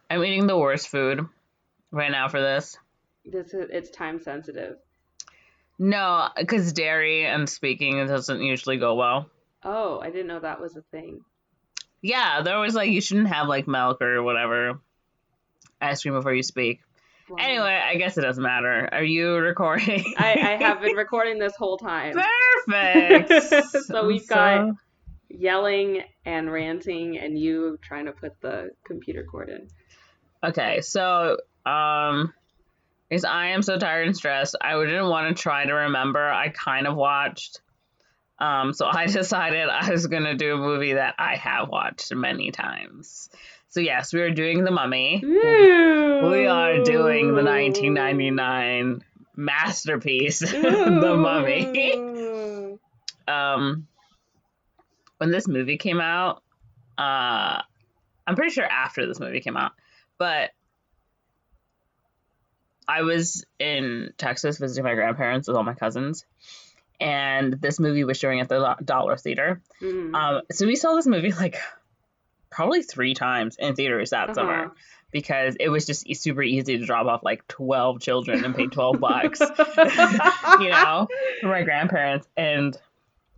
I'm eating the worst food right now for this. It's time sensitive. No, because dairy and speaking doesn't usually go well. Oh, I didn't know that was a thing. Yeah, they're always like, you shouldn't have like milk or whatever ice cream before you speak. Wow. Anyway, I guess it doesn't matter. Are you recording? I have been recording this whole time. Perfect. So I'm we've got so yelling and ranting and you trying to put the computer cord in. okay. So, because I am so tired and stressed, I didn't want to try to remember. I kind of watched. So I decided I was gonna do a movie that I have watched many times. So yes, we are doing The Mummy. We are doing the 1999 masterpiece, The Mummy. Ooh. um, when this movie came out, I'm pretty sure after this movie came out, but I was in Texas visiting my grandparents with all my cousins, and this movie was showing at the Dollar Theater. Mm. So we saw this movie like probably 3 times in theaters that Uh-huh. summer because it was just super easy to drop off like 12 children and pay $12, for my grandparents. And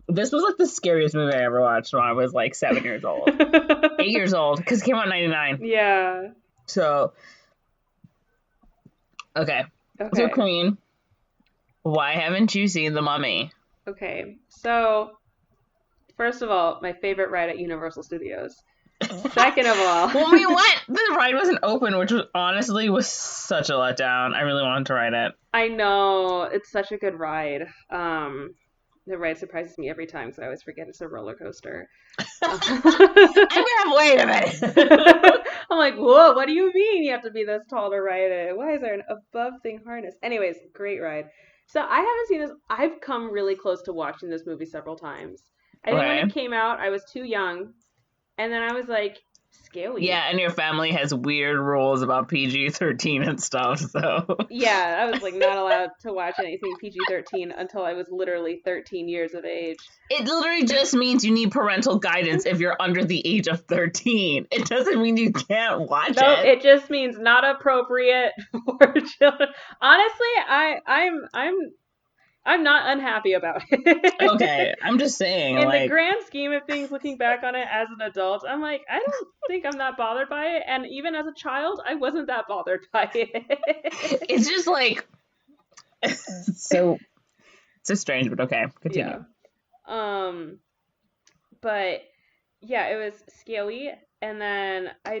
this was like the scariest movie I ever watched when I was like 7 years old, 8 years old, because it came out in 99. Yeah. So, okay. So, Okay. Queen, why haven't you seen The Mummy? Okay. So, first of all, my favorite ride at Universal Studios. Second of all, When we went, the ride wasn't open, which was honestly was such a letdown. I really wanted to ride it. I know it's such a good ride. The ride surprises me every time because I always forget it's a roller coaster. Wait a minute. I'm like, whoa, what do you mean you have to be this tall to ride it? Why is there an above thing harness? Anyways, great ride. So I haven't seen this. I've come really close to watching this movie several times. I think when it Okay. came out, I was too young, and then I was like, scaly. Yeah, and your family has weird rules about PG-13 and stuff, so. Yeah, I was like not allowed to watch anything PG-13 until I was literally 13 years of age. It literally just means you need parental guidance if you're under the age of 13. It doesn't mean you can't watch No, it. it just means not appropriate for children. Honestly, I'm not unhappy about it. Okay, I'm just saying, In the like, grand scheme of things, looking back on it as an adult, I'm like, I don't think I'm that bothered by it. And even as a child, I wasn't that bothered by it. it's just like, so, it's so strange, but okay, Yeah. continue. Um, but yeah, it was scaly. And then I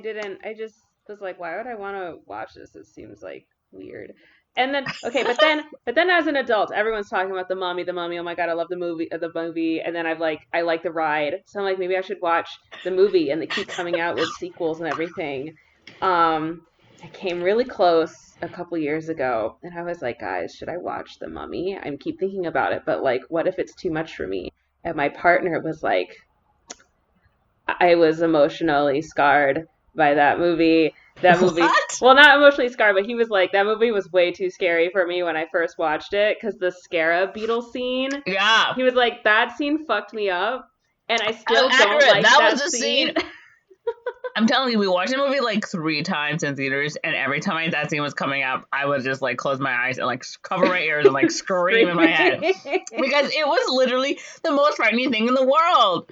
just was like, why would I want to watch this? It seems like weird. And then, okay, but then as an adult, everyone's talking about the Mummy, the Mummy. Oh my God, I love the movie. And then I like the ride. So I'm like, maybe I should watch the movie. And they keep coming out with sequels and everything. I came really close a couple years ago, and I was like, guys, should I watch the Mummy? I keep thinking about it, but like, what if it's too much for me? And my partner was like, I was emotionally scarred by that movie. That movie, What? well, not emotionally scarred, but he was like, that movie was way too scary for me when I first watched it because the scarab beetle scene, Yeah. he was like, that scene fucked me up, and I still don't Accurate. like That was that the scene. scene. I'm telling you, we watched the movie like 3 times in theaters, and every time that scene was coming up, I would just like close my eyes and like cover my ears and like scream in my head because it was literally the most frightening thing in the world.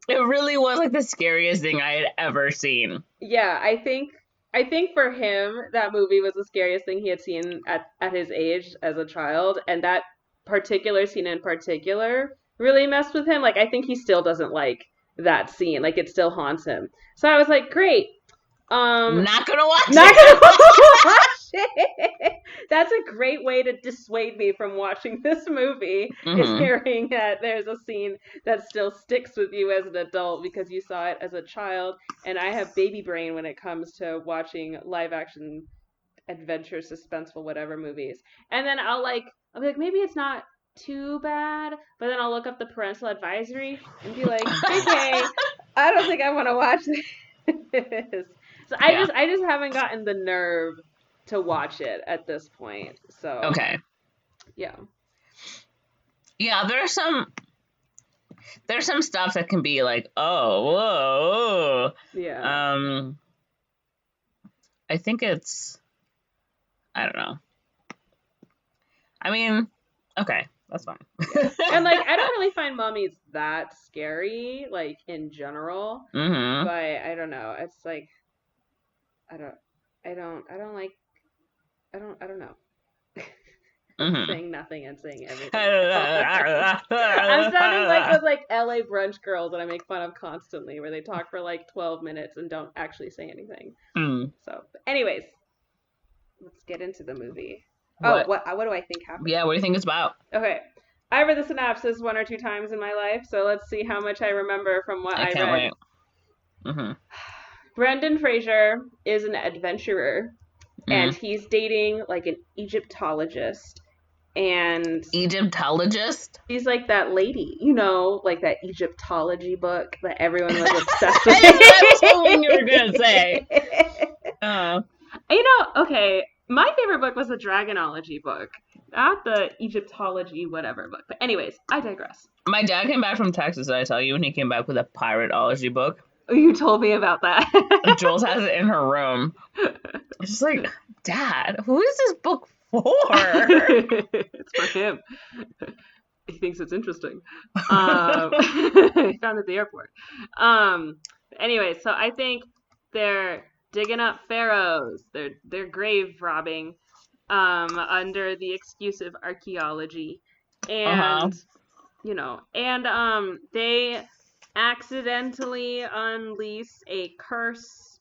It really was like the scariest thing I had ever seen. Yeah, I think for him that movie was the scariest thing he had seen at his age as a child, and that particular scene in particular really messed with him. Like I think he still doesn't like that scene. Like it still haunts him. So I was like, great. Not gonna watch Not it. gonna watch it. That's a great way to dissuade me from watching this movie, is Mm-hmm. hearing that there's a scene that still sticks with you as an adult because you saw it as a child. And I have baby brain when it comes to watching live action adventure, suspenseful, whatever movies. And then I'll be like, maybe it's not too bad, but then I'll look up the parental advisory and be like, JK, I don't think I want to watch this. So Yeah. I just haven't gotten the nerve to watch it at this point. So Okay. yeah. Yeah, there's some stuff that can be like, oh, whoa, Yeah. whoa. I think it's, I don't know. I mean, okay, that's fine. Yeah. And like I don't really find mummies that scary, like in general. Mm-hmm. But I don't know. It's like I don't I don't know. I'm Mm-hmm. saying nothing and saying everything now. I'm sounding like those like LA brunch girls that I make fun of constantly, where they talk for like 12 minutes and don't actually say anything. Mm. So, anyways, let's get into the movie. Oh, What? what do I think happened? Yeah, what do you think it's about? Okay. I read the synopsis 1 or 2 times in my life, so let's see how much I remember from what I I can't read. wait. Mm-hmm. Brendan Fraser is an adventurer, and Mm. he's dating like an Egyptologist. And Egyptologist? she's like that lady, like that Egyptology book that everyone was obsessed with. I was hoping you were going to say. Okay, my favorite book was the Dragonology book, not the Egyptology whatever book. But anyways, I digress. My dad came back from Texas, did I tell you, and he came back with a pirateology book. You told me about that. Jules has it in her room. It's just like, Dad, who is this book for? It's for him. He thinks it's interesting. He found it at the airport. Anyway, so I think they're digging up pharaohs. They're grave robbing under the excuse of archaeology. And they accidentally unleash a curse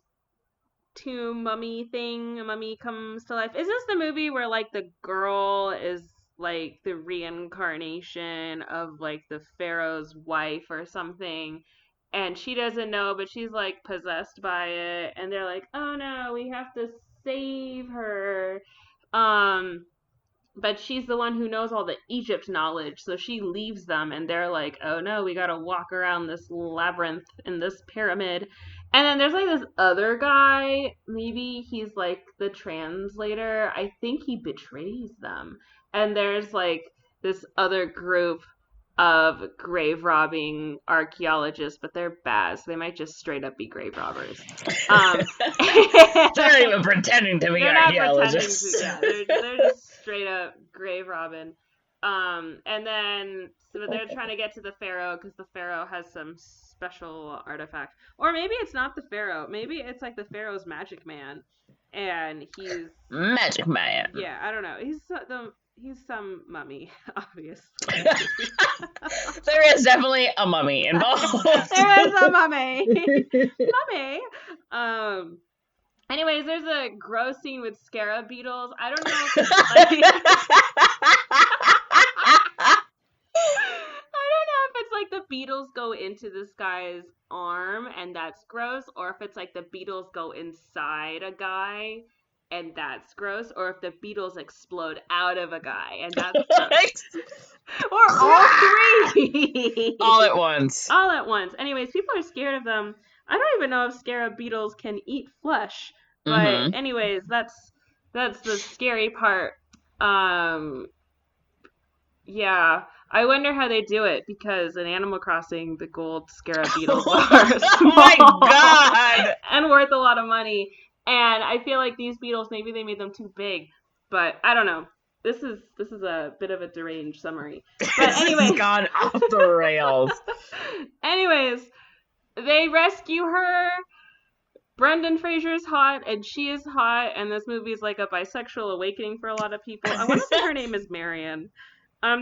tomb mummy thing. A mummy comes to life. Is this the movie where like the girl is like the reincarnation of like the pharaoh's wife or something, and she doesn't know, but she's like possessed by it, and they're like, oh no, we have to save her. But she's the one who knows all the Egypt knowledge, so she leaves them, and they're like, oh no, we gotta walk around this labyrinth in this pyramid. And then there's like this other guy, maybe he's like the translator. I think he betrays them. And there's like this other group of grave robbing archaeologists, but they're bad, so they might just straight up be grave robbers. They're not even pretending to be they're archaeologists. not pretending to, yeah, they're just straight up grave robbing. And then so they're trying to get to the pharaoh because the pharaoh has some special artifact, or maybe it's not the pharaoh. Maybe it's like the pharaoh's magic man, and he's magic man. Yeah, I don't know. He's some mummy, obviously. There is definitely a mummy involved. There is a mummy. Mummy. Anyways, there's a gross scene with scarab beetles. I don't know if it's like the beetles go into this guy's arm and that's gross, or if it's like the beetles go inside a guy and that's gross, or if the beetles explode out of a guy and that's gross. Or all three. All at once. All at once. Anyways, people are scared of them. I don't even know if scarab beetles can eat flesh. But anyways, that's the scary part. Yeah. I wonder how they do it, because in Animal Crossing, the gold scarab beetles are small. Oh my god! And worth a lot of money. And I feel like these beetles, maybe they made them too big. But I don't know. This is a bit of a deranged summary. But anyways, has gone off the rails. Anyways, they rescue her. Brendan Fraser's hot, and she is hot, and this movie is like a bisexual awakening for a lot of people. I want to say her name is Marion.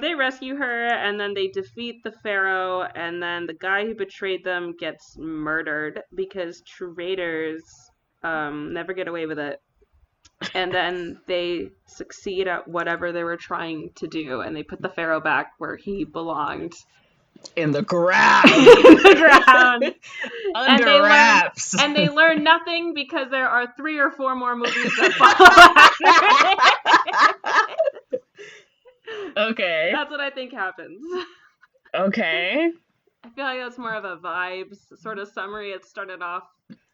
They rescue her, and then they defeat the pharaoh, and then the guy who betrayed them gets murdered because traitors never get away with it. And then they succeed at whatever they were trying to do, and they put the pharaoh back where he belonged. In the ground. Under and wraps. And they learn nothing because there are 3 or 4 more movies that follow after it. Okay. That's what I think happens. Okay. I feel like that's more of a vibes sort of summary. It started off.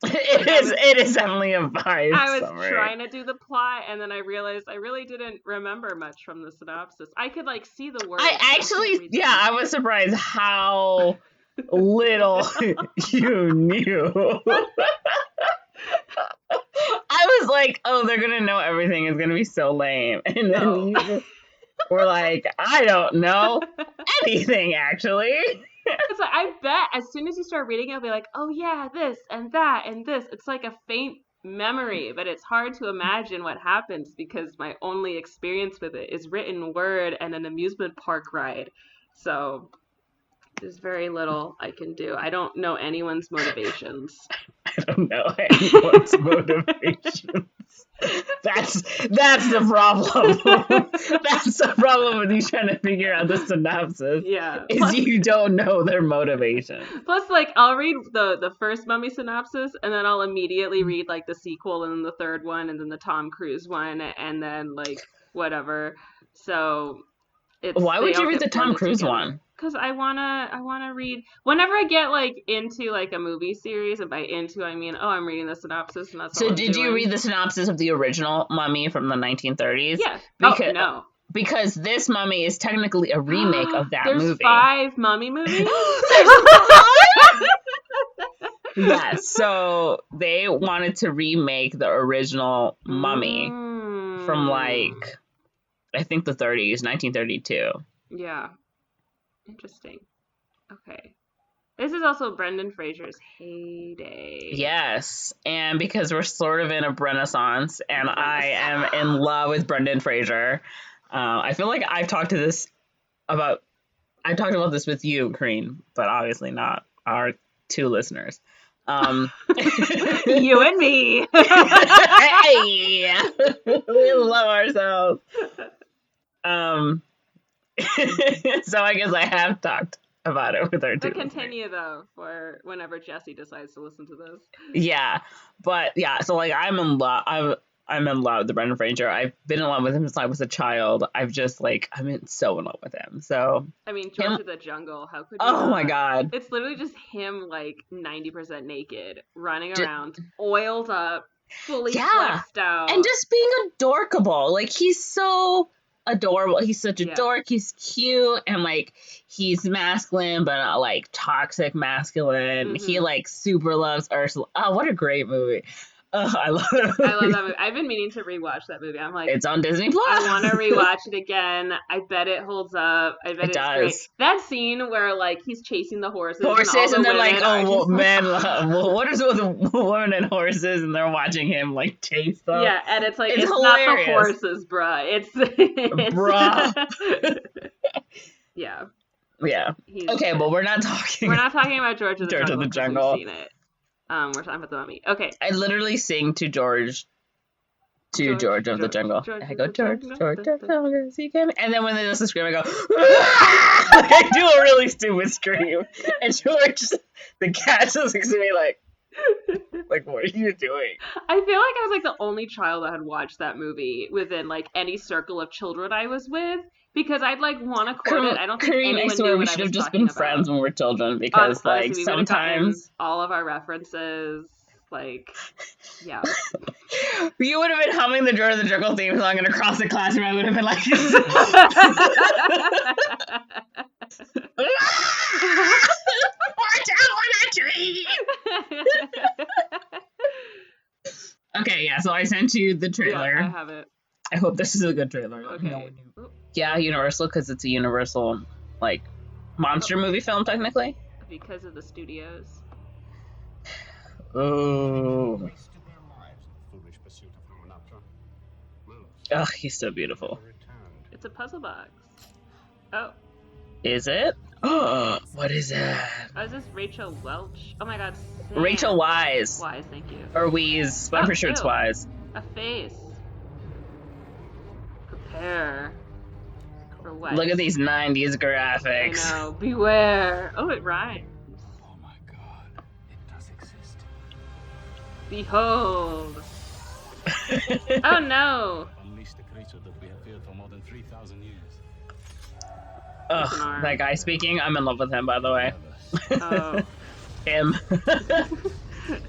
It is definitely a vibe. I was summary. trying to do the plot, and then I realized I really didn't remember much from the synopsis. I could like see the words. I was surprised how little you knew. I was like, oh, they're gonna know everything. It's gonna be so lame. And then Oh. you just were like, I don't know anything, actually. It's like, I bet as soon as you start reading, you'll be like, oh yeah, this and that and this. It's like a faint memory, but it's hard to imagine what happens because my only experience with it is written word and an amusement park ride. So there's very little I can do. I don't know anyone's motivations. I don't know anyone's motivations. That's the problem. That's the problem with you trying to figure out the synopsis. Yeah. Is you don't know their motivation. Plus, like, I'll read the first Mummy synopsis, and then I'll immediately read, like, the sequel, and then the third one, and then the Tom Cruise one, and then, like, whatever. So, Why would you read the Tom Cruise one? Because I wanna read, whenever I get, like, into, like, a movie series, and by into, I mean, oh, I'm reading the synopsis, and that's all I'm doing. So, did you read the synopsis of the original Mummy from the 1930s? Yeah. Because, no. Because this Mummy is technically a remake of that movie. There's 5 Mummy movies? Yes, so they wanted to remake the original Mummy from, like, I think the 30s, 1932. Yeah. Interesting. Okay. This is also Brendan Fraser's heyday. Yes, and because we're sort of in a renaissance, and I am in love with Brendan Fraser. I feel like I've talked about this with you, Corinne, but obviously not our 2 listeners. You and me. Hey, we love ourselves. So I guess I have talked about it with our 2 But continue though for whenever Jesse decides to listen to this. Yeah, but yeah, so like I'm in love. I'm in love with Brendan Fraser. I've been in love with him since I was a child. I'm so in love with him. So I mean, George of the Jungle. How could you? Oh my god! It's literally just him, like 90% naked, running around, oiled up, fully flexed out, and just being adorkable. Like he's so adorable. He's such a dork. He's cute and like he's masculine, but not like toxic masculine. Mm-hmm. He like super loves Ursula. Oh, what a great movie! I love that movie. I love that movie. I've been meaning to rewatch that movie. I'm like, it's on Disney Plus. I want to rewatch it again. I bet it holds up. I bet it's great. That scene where like he's chasing the horses and they're like, oh well, man, well, what is with the women and horses? And they're watching him like chase them. Yeah, and it's like it's not the horses, bruh. It's bruh. Yeah. Yeah. Okay, but we're not talking about George of the Jungle. We've seen it. We're talking about the Mummy. Okay. I literally sing to George of the Jungle. I go, George of the Jungle, see him. And then when they just scream, I go, like, I do a really stupid scream. And George, the cat, just looks at me like, what are you doing? I feel like I was like the only child that had watched that movie within like any circle of children I was with. Because I'd like want to quote it. I don't think anyone I swear knew we what should I was have just talking been about. friends when we were children. Because like sometimes all of our references, like, yeah. You would have been humming the George of the Jungle theme song, and across the classroom I would have been like, watch out for that tree. Okay, yeah. So I sent you the trailer. Yeah, I have it. I hope this is a good trailer. Okay. Yeah, Universal, because it's a Universal, like, monster movie film, technically. Because of the studios. Oh. Oh, he's so beautiful. It's a puzzle box. Oh. Is it? Oh, what is that? Oh, is this Rachel Welch? Oh my god. Sam. Rachel Wise. Wise, thank you. Or Wheeze. I'm pretty sure it's Wise. A face. Prepare for what? Look at these 90s graphics. I know. Beware. Oh, it rhymes. Oh my god. It does exist. Behold. Oh no. Unleash the creature that we have feared for more than 3,000 years. Ugh, that guy speaking, I'm in love with him, by the way. Oh. Him.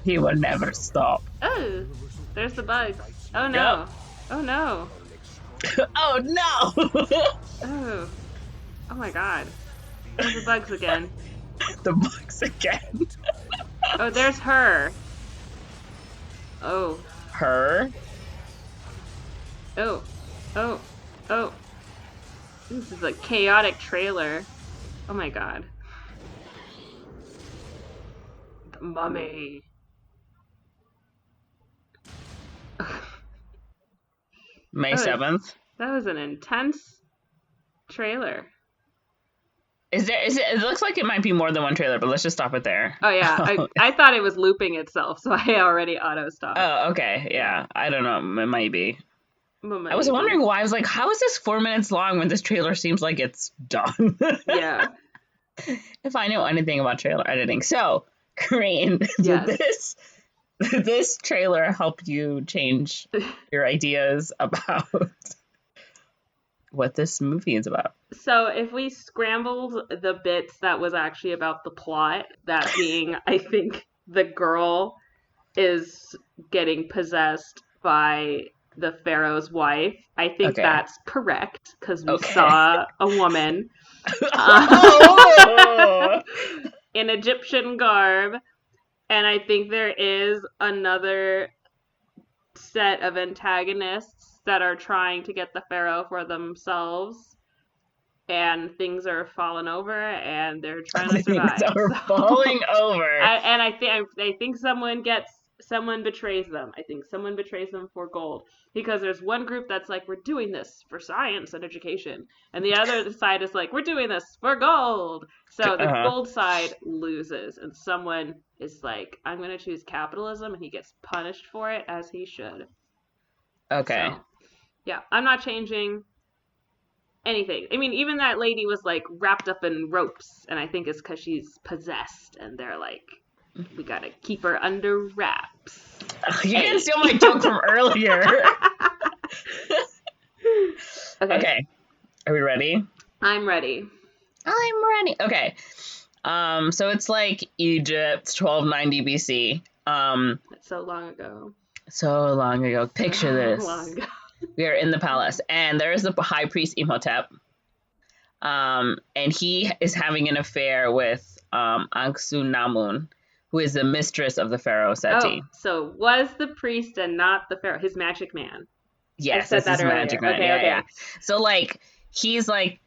He will never stop. Oh, there's the bugs. Oh no. Yep. Oh no. Oh no! Oh. Oh my god. There's the bugs again. The bugs again. Oh, there's her. Oh. Her? Oh, oh, oh. This is a chaotic trailer. Oh my god. The mummy. May That was 7th. that was an intense trailer. Is it looks like it might be more than one trailer, but let's just stop it there. Oh yeah, I thought it was looping itself, so I already auto stopped. Oh, okay. Yeah. I don't know. It might be. I was Maybe. wondering why. I was like, how is this 4 minutes long when this trailer seems like it's done? Yeah. If I know anything about trailer editing. So, Corinne, did Yes. this trailer help you change your ideas about what this movie is about? So if we scrambled the bits that was actually about the plot, that being, I think the girl is getting possessed by the pharaoh's wife. I think Okay. that's correct because we Okay. saw a woman Oh! in Egyptian garb, and I think there is another set of antagonists that are trying to get the pharaoh for themselves, and things are falling over, and they're trying to survive. Things are falling over. I think someone betrays them. I think someone betrays them for gold, because there's one group that's like, we're doing this for science and education, and the other side is like, we're doing this for gold. So the gold side loses, and someone is like, I'm going to choose capitalism, and he gets punished for it, as he should. Okay. So, yeah, I'm not changing anything. I mean, even that lady was like wrapped up in ropes, and I think it's because she's possessed, and they're like, we gotta keep her under wraps. You can steal my joke from earlier. Okay. Are we ready? I'm ready. Okay. So it's like Egypt, 1290 BC. That's so long ago. So long ago. Picture this. Long ago. We are in the palace, and there's the high priest Imhotep. And he is having an affair with Anksunamun, who is the mistress of the pharaoh Seti. Oh, so was the priest and not the pharaoh, his magic man? Yes, I said that his earlier. magic man. Okay, Yeah, okay. yeah. So like he's like,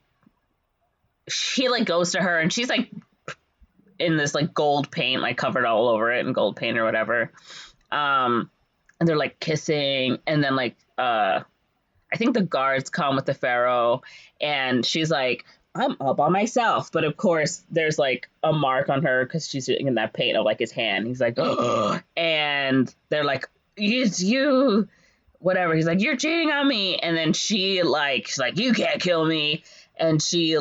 she like goes to her, and she's like in this like gold paint, like covered all over it in gold paint or whatever. And they're like kissing, and then like I think the guards come with the pharaoh, and she's like, I'm all by myself. But of course, there's like a mark on her because she's in that paint of like his hand. He's like, oh, and they're like, it's you, whatever. He's like, you're cheating on me. And then she's like, you can't kill me. And she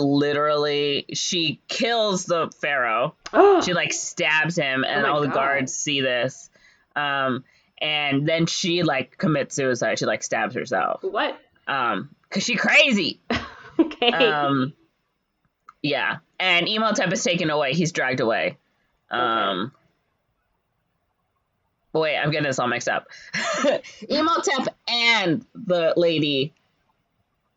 kills the pharaoh. She like stabs him, and all the guards see this. And then she like commits suicide. She like stabs herself. What? Cause she's crazy. Okay. Yeah. And Imhotep is taken away. He's dragged away. Wait, I'm getting this all mixed up. Imhotep and the lady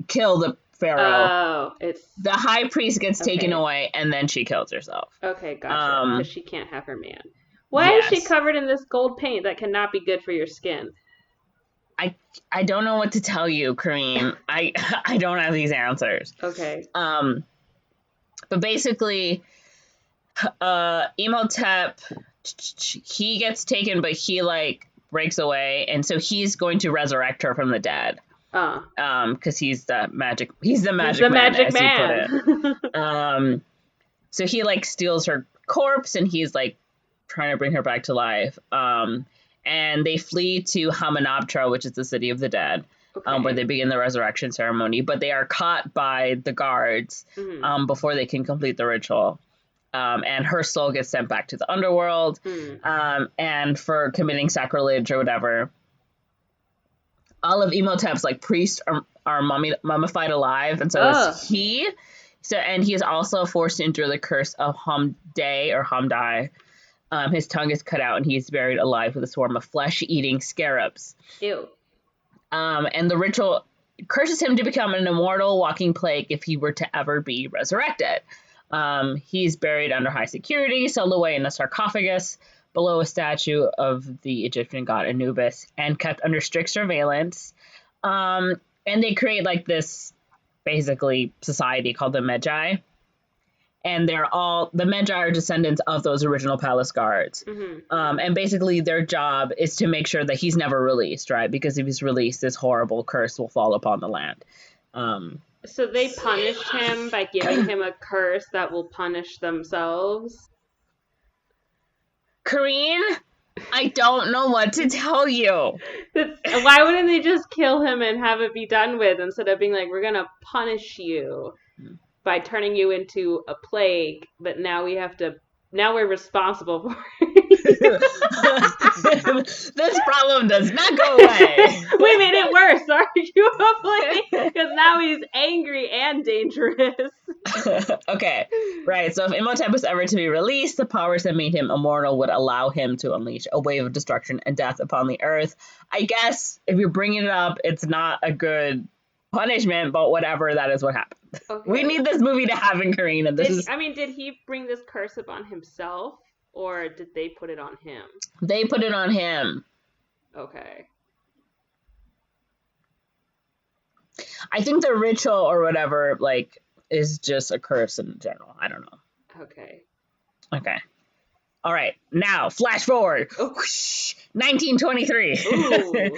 kill the pharaoh. Oh, it's the high priest gets taken away, and then she kills herself. Okay, gotcha. Because she can't have her man. Why is she covered in this gold paint that cannot be good for your skin? I don't know what to tell you, Corinne. I don't have these answers. Okay. But basically, Imhotep, he gets taken, but he like breaks away, and so he's going to resurrect her from the dead. Because he's the magic man, as you put it. So he like steals her corpse, and he's like trying to bring her back to life. And they flee to Hamunaptra, which is the city of the dead, where they begin the resurrection ceremony. But they are caught by the guards before they can complete the ritual. And her soul gets sent back to the underworld. And for committing sacrilege or whatever, all of Imhotep's like priests are mummified alive, and so is he. And he is also forced to endure the curse of Hamdai. His tongue is cut out, and he is buried alive with a swarm of flesh-eating scarabs. Ew. And the ritual curses him to become an immortal walking plague if he were to ever be resurrected. He's buried under high security, sealed away in a sarcophagus below a statue of the Egyptian god Anubis, and kept under strict surveillance And they create like this basically society called the Magi. And the Magi are descendants of those original palace guards. And basically their job is to make sure that he's never released, right? Because if he's released, this horrible curse will fall upon the land. So they punished him by giving him a curse that will punish themselves. Corinne, I don't know what to tell you. Why wouldn't they just kill him and have it be done with instead of being like, we're gonna punish you by turning you into a plague, but now we're responsible for it. This problem does not go away. We made it worse, arguably, because now he's angry and dangerous. Okay, right. So if Imhotep was ever to be released, the powers that made him immortal would allow him to unleash a wave of destruction and death upon the earth. I guess if you're bringing it up, it's not a good punishment, but whatever, that is what happened. Okay. We need this movie to have in Korean. And did he bring this curse upon himself, or did they put it on him? They put it on him. Okay. I think the ritual or whatever, like, is just a curse in general. I don't know. Okay. All right. Now, flash forward. Whoosh, 1923. Ooh.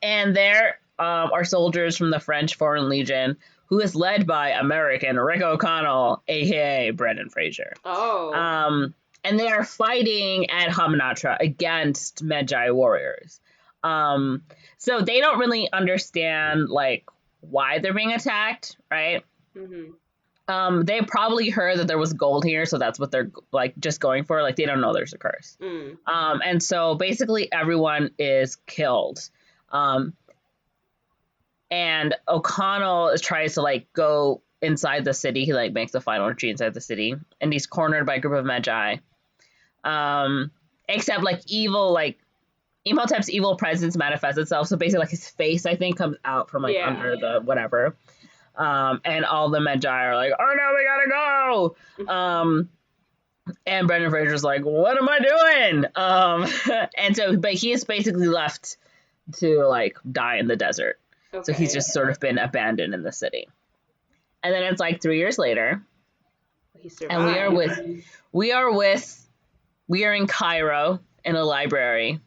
And there are soldiers from the French Foreign Legion, who is led by American Rick O'Connell, a.k.a. Brendan Fraser. Oh. And they are fighting at Hamunaptra against Magi warriors. So they don't really understand, like, why they're being attacked, right? They probably heard that there was gold here, so that's what they're, like, just going for. Like, they don't know there's a curse. And so basically everyone is killed. And O'Connell tries to, like, go inside the city. He, like, makes the final entry inside the city. And he's cornered by a group of Magi. Except, like, evil, like, Imhotep's evil presence manifests itself. So basically, like, his face, I think, comes out from, like, under the whatever. And all the Magi are like, oh, no, we gotta go! And Brendan Fraser's like, what am I doing? And so, but he is basically left to, like, die in the desert. Okay. So he's just sort of been abandoned in the city. And then it's like 3 years later. He survived. And we are in Cairo in a library.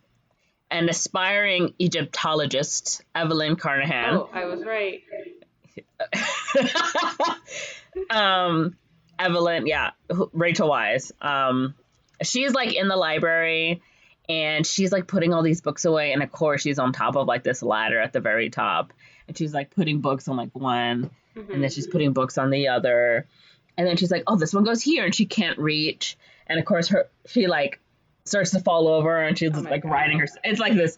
An aspiring Egyptologist, Evelyn Carnahan. Oh, I was right. Evelyn, yeah, Rachel Wise. She's like in the library and she's like putting all these books away, and of course she's on top of like this ladder at the very top, and she's like putting books on like one, and then she's putting books on the other, and then she's like, oh, this one goes here, and she can't reach, and of course she like starts to fall over, and she's like riding her. It's like this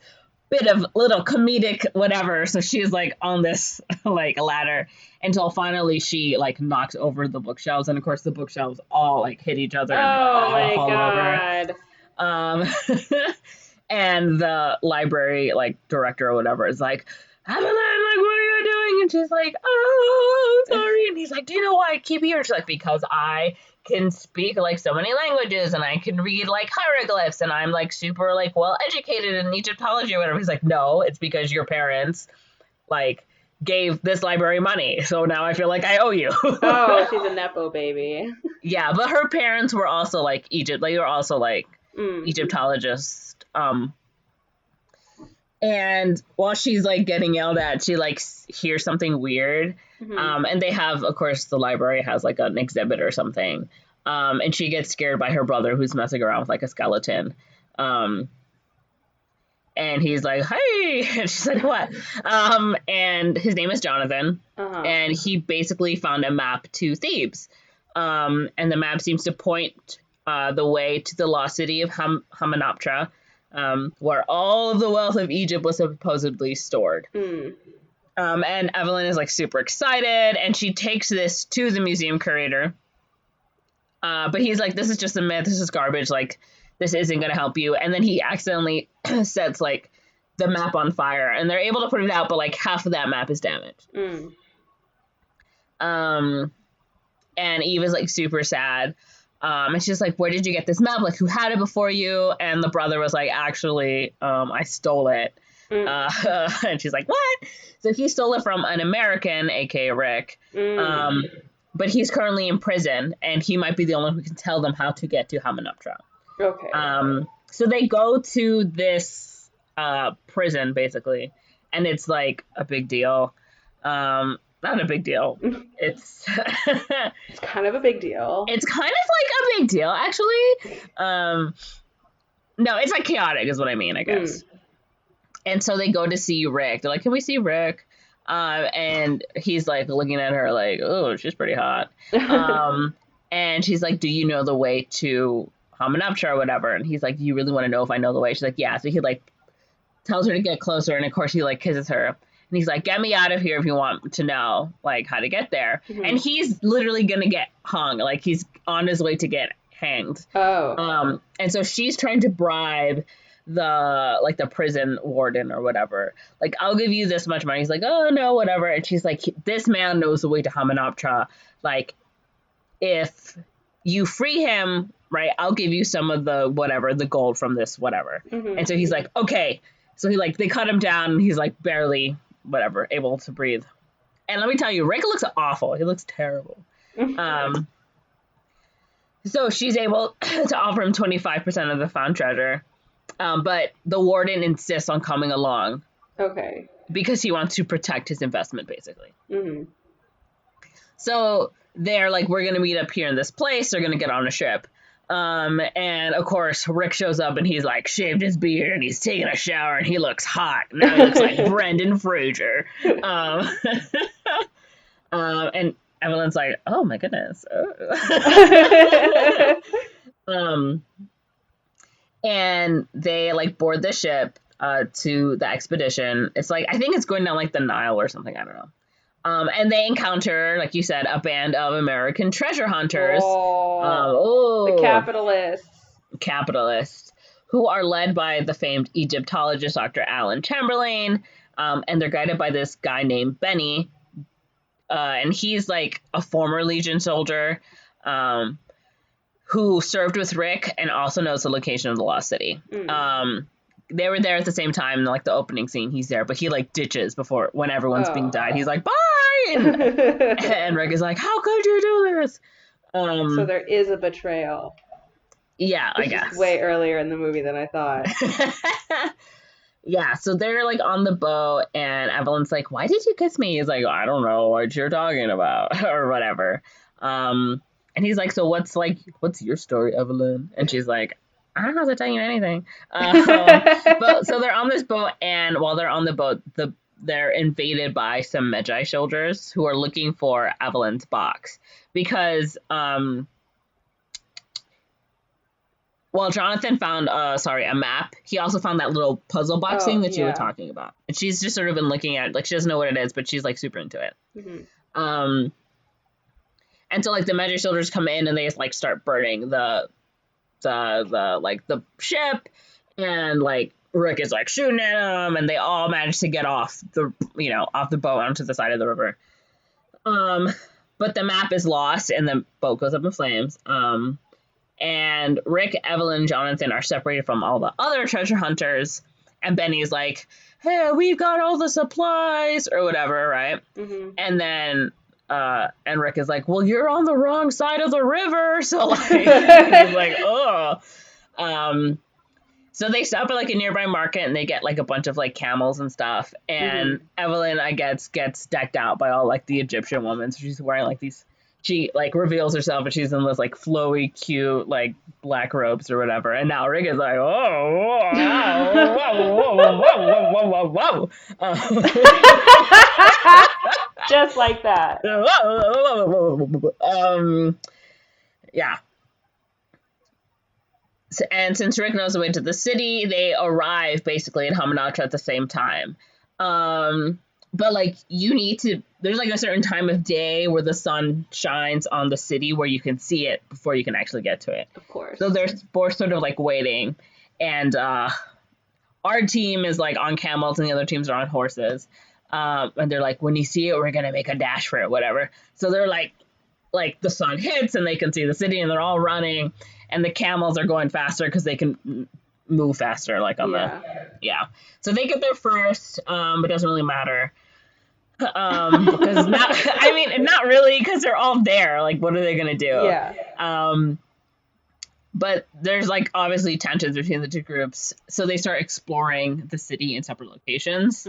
bit of little comedic whatever. So she's like on this like ladder until finally she like knocks over the bookshelves, and of course the bookshelves all like hit each other. Oh my god. And the library like director or whatever is like, Evelyn, like, what are you doing? And she's like, oh, sorry. And he's like, do you know why I keep here? And she's like, because I can speak like so many languages, and I can read like hieroglyphs, and I'm like super like well educated in Egyptology or whatever. He's like, no, it's because your parents like gave this library money, so now I feel like I owe you. Oh, she's a nepo baby. Yeah, but her parents were also like they were also like Egyptologists. And while she's like getting yelled at, she like hears something weird. And they have, of course, the library has like an exhibit or something. And she gets scared by her brother who's messing around with like a skeleton. And he's like, hey, and she's like, what? And his name is Jonathan. And he basically found a map to Thebes. And the map seems to point the way to the lost city of Hamunaptra, where all of the wealth of Egypt was supposedly stored. And Evelyn is like super excited, and she takes this to the museum curator. But he's like, this is just a myth, this is garbage, like, this isn't going to help you. And then he accidentally sets like the map on fire, and they're able to put it out, but like half of that map is damaged. And Eve is like super sad. And she's like, where did you get this map? Like, who had it before you? And the brother was like, actually, I stole it. And she's like, what? So he stole it from an American, aka Rick. But he's currently in prison, and he might be the only one who can tell them how to get to Hamunaptra. Okay. So they go to this prison, basically, and it's like a big deal. Not a big deal. It's It's kind of a big deal. it's kind of like a big deal, actually. No, it's like chaotic, is what I mean, I guess. And so they go to see Rick. They're like, "Can we see Rick?" And he's like looking at her like, "Oh, she's pretty hot." And she's like, "Do you know the way to Hamunaptra or whatever?" And he's like, "You really want to know if I know the way?" She's like, "Yeah." So he like tells her to get closer, and of course he like kisses her. And he's like, "Get me out of here if you want to know like how to get there." And he's literally gonna get hung. Like he's on his way to get hanged. Oh. And so she's trying to bribe the prison warden or whatever. Like, "I'll give you this much money." He's like, "Oh no, whatever." And she's like, "This man knows the way to Hamunaptra. Like, if you free him, right, I'll give you some of the whatever, the gold from this whatever." And so he's like, "Okay." So he like they cut him down, and he's like barely whatever able to breathe. And let me tell you, Rick looks awful. He looks terrible. So she's able to offer him 25% of the found treasure. But the warden insists on coming along. Okay. Because he wants to protect his investment, basically. So they're like, "We're going to meet up here in this place. They're going to get on a ship." And of course, Rick shows up and he's like shaved his beard and he's taking a shower and he looks hot. Now he looks like Brendan Fraser. And Evelyn's like, "Oh my goodness." And they like board the ship to the expedition. It's like, I think it's going down like the Nile or something. I don't know. And they encounter, like you said, a band of American treasure hunters. The capitalists who are led by the famed Egyptologist Dr. Alan Chamberlain. And they're guided by this guy named Benny. And he's like a former Legion soldier who served with Rick and also knows the location of the Lost City. They were there at the same time in like the opening scene. He's there, but he like ditches before when everyone's being died. He's like, "Bye!" And Rick is like, "How could you do this?" So there is a betrayal. Yeah, I guess. Way earlier in the movie than I thought. Yeah, so they're like on the boat, and Evelyn's like, "Why did you kiss me?" He's like, "I don't know what you're talking about," or whatever. And he's like, "So what's your story, Evelyn?" And she's like, "I don't have to tell you anything." But so they're on this boat, and while they're on the boat, they're invaded by some Magi soldiers who are looking for Evelyn's box because well, Jonathan found a map. He also found that little puzzle box thing that you were talking about, and she's just sort of been looking at it, like she doesn't know what it is, but she's like super into it. And so like the Magi soldiers come in and they just like start burning the ship, and like Rick is like shooting at them, and they all manage to get off the boat onto the side of the river. But the map is lost and the boat goes up in flames. And Rick, Evelyn, and Jonathan are separated from all the other treasure hunters, and Benny's like, "Hey, we've got all the supplies," or whatever, right? And then and Rick is like, "Well, you're on the wrong side of the river," so like he's like, "Oh." So they stop at like a nearby market and they get like a bunch of like camels and stuff, and Evelyn, I guess, gets decked out by all like the Egyptian women. So she's wearing like these, she like reveals herself and she's in this like flowy, cute like black robes or whatever. And now Rick is like, "Oh, whoa. Just like that. Yeah. And since Rick knows the way to the city, they arrive basically in Hamunaptra at the same time. But like there's like a certain time of day where the sun shines on the city where you can see it before you can actually get to it. Of course. So they're both sort of like waiting, and our team is like on camels and the other teams are on horses. And they're like, "When you see it, we're gonna make a dash for it, whatever." So they're like the sun hits and they can see the city and they're all running, and the camels are going faster because they can move faster, like on the So they get there first, but it doesn't really matter. Because not I mean not really, because they're all there. Like, what are they gonna do? Yeah. But there's like obviously tensions between the two groups, so they start exploring the city in separate locations.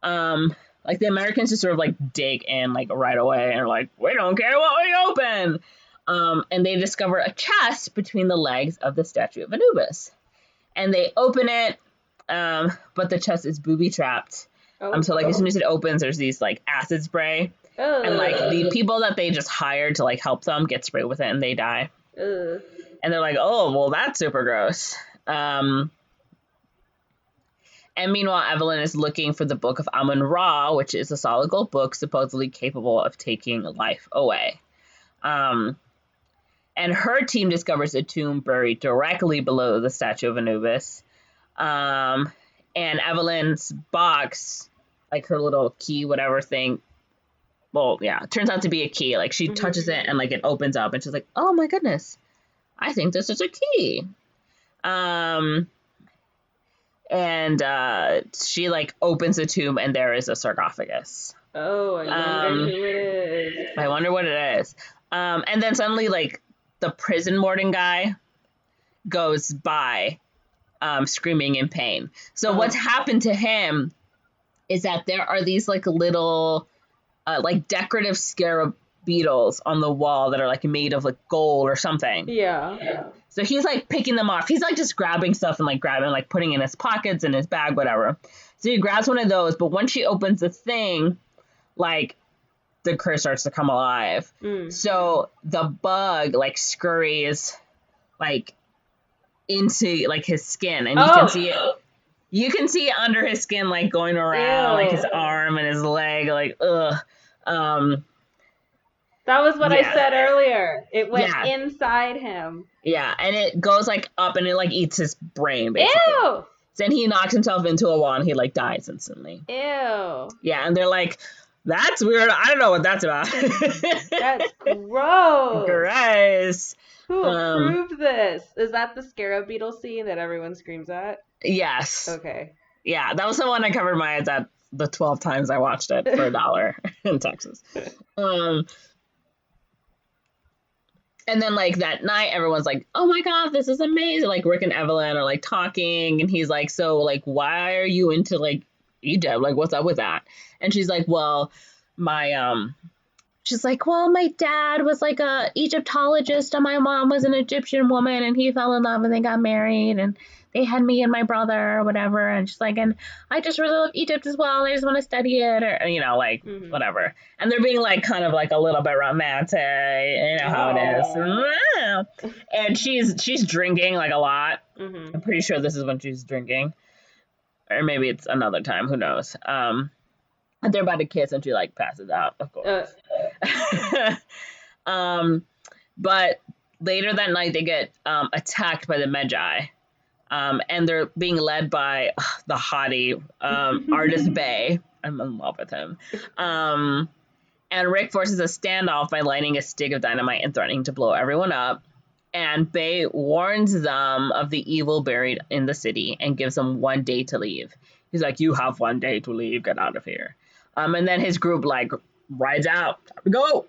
Like the Americans just sort of like dig in like right away and are like, we don't care what we open. And they discover a chest between the legs of the statue of Anubis, and they open it, but the chest is booby trapped. So like as soon as it opens, there's these like acid spray, and like the people that they just hired to like help them get sprayed with it, and they die. And they're like, oh, well, that's super gross. And meanwhile, Evelyn is looking for the Book of Amun-Ra, which is a solid gold book supposedly capable of taking life away. And her team discovers a tomb buried directly below the statue of Anubis. And Evelyn's box, like her little key, whatever thing, well, yeah, it turns out to be a key. Like she touches it and like it opens up, and she's like, oh my goodness, I think this is a key. And she like opens the tomb, and there is a sarcophagus. Oh, I wonder who it is. I wonder what it is. And then suddenly, like, the prison warden guy goes by, screaming in pain. So what's happened to him is that there are these like little, like decorative scarab beetles on the wall that are like made of like gold or something. Yeah. So he's like picking them off. He's like just grabbing stuff and like putting in his pockets, in his bag, whatever. So he grabs one of those, but once she opens the thing, like the curse starts to come alive. So the bug like scurries like into like his skin, and you can see it. You can see it under his skin, like going around like his arm and his leg, like ugh. That was what I said earlier. It went inside him. Yeah, and it goes like up, and it like eats his brain basically. Ew! Then he knocks himself into a wall, and he like dies instantly. Ew. Yeah, and they're like, that's weird. I don't know what that's about. That's gross. Gross. Who approved this? Is that the scarab beetle scene that everyone screams at? Yes. Okay. Yeah, that was the one I covered my eyes at the 12 times I watched it for $1 in Texas. And then like that night, everyone's like, oh my God, this is amazing. Like Rick and Evelyn are like talking, and he's like, so like, why are you into like Egypt? Like, what's up with that? And she's like, well, my dad was like a Egyptologist, and my mom was an Egyptian woman, and he fell in love, and they got married, and they had me and my brother or whatever. And she's like, and I just really love Egypt as well. I just want to study it, or, you know, like whatever. And they're being like kind of like a little bit romantic, you know how it is. And she's drinking like a lot. I'm pretty sure this is when she's drinking, or maybe it's another time. Who knows? And they're about to kiss, and she like passes out, of course. But later that night, they get attacked by the Magi. And they're being led by the hottie Artist Bay. I'm in love with him. And Rick forces a standoff by lighting a stick of dynamite and threatening to blow everyone up. And Bay warns them of the evil buried in the city and gives them 1 day to leave. He's like, you have 1 day to leave. Get out of here. And then his group like rides out. Time to go.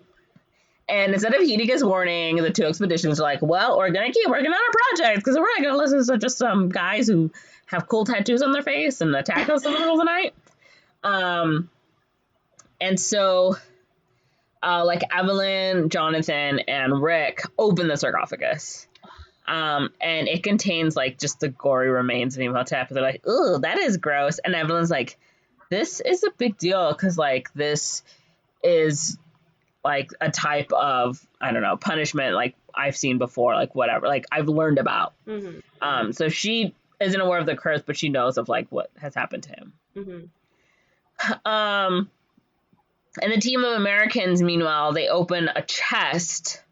And instead of heeding his warning, the two expeditions are like, well, we're going to keep working on our project, because we're not going to listen to just some guys who have cool tattoos on their face and attack us in the middle of the night. And so, like, Evelyn, Jonathan, and Rick open the sarcophagus. And it contains, like, just the gory remains of Imhotep. They're like, ooh, that is gross. And Evelyn's like, this is a big deal, because, like, this is like a type of, I don't know, punishment like I've seen before, like whatever, like I've learned about. So she isn't aware of the curse, but she knows of like what has happened to him. And the team of Americans, meanwhile, they open a chest,